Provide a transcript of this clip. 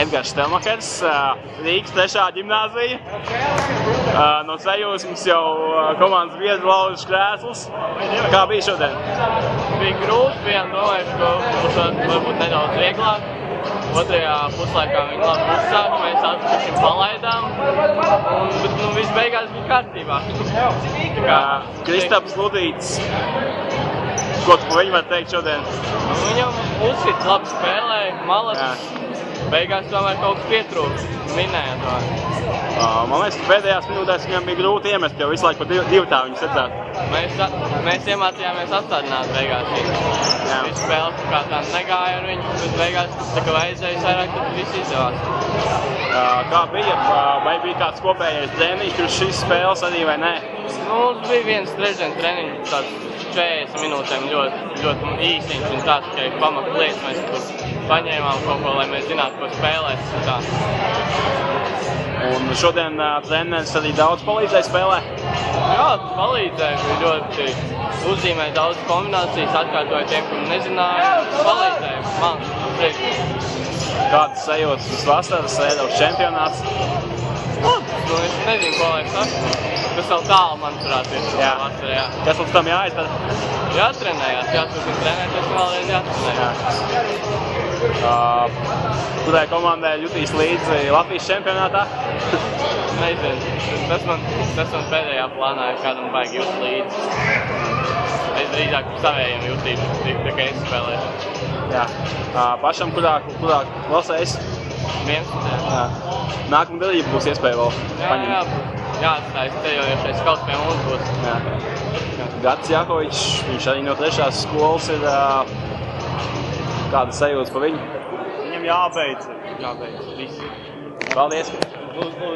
Edgars Stelmakers, Rīgas 3. ģimnāzija. No sajūsmas jau komandas biedri laužas krēslus. Kā bija šodien? Bija grūti, bijām domājuši, ka būs varbūt nedaudz vieglāk. Otrajā puslaikā viņi labi uzsāka, mēs atpakaļ palaidām, bet viss beigās bija kārtībā. Kristaps Ludīts, ko viņi var teikt šodien? Viņam uzsits labi spēlēja, malas, beigās tomēr kaut kas pietrūks, minēja to. Man liekas, ka pēdējās minūtēs viņam bija grūti iemest, jo visu laiku pa divtā viņu secāt. Mēs iemācījāmies atstādināt beigās viņu. Visu spēli kā tā negāja ar viņu, bet beigās tā kā vajadzējas vairāk, tad viss izdevās. Kā bija? Vai bija kāds kopējais treniņš uz šīs spēles arī vai nē? Mums bija viens trešdien treniņš, tāds 40 minūtēm ļoti īsiņš un tā tikai pamatu lietas mēs tur paņēmām kaut ko, lai mēs zinātu, ko spēlēs. Un šodien treneris arī daudz palīdzēja spēlē? Jā, palīdzēja. Bija ļoti uzzīmēja daudz kombinācijas, atkārtoja tiem, kur nezināja. Palīdzēja man. Kādas sajūtas uz vasaras Eiropas čempionāts? Es nezinu, ko lai saku. Tas vēl tālu, manuprāt, ir vasarā, jā. Kas līdz tam jāizdara? Jātrenējās, jāturpina trenēties un vēl vien jātrenējās. Kurai komandai jutīs līdzi Latvijas čempionātā? Nezinu. Tas man pēdējā plānā ir kādam vajag jūt līdzi. Es drīzāk savējiem jutīšu, tā kā es spēlēšu. Jā. Pašam kurā klasē esi? 11. Nākamā dalība būs iespēja vēl paņemt. Jāatstājas ceļojošais kaut pie mums būs. Gatis Jakovičs, viņš arī no 3. skolas ir. Kāda sajūtas pa viņu? Viņam jābeidz. Jābeidz. Visi. Paldies!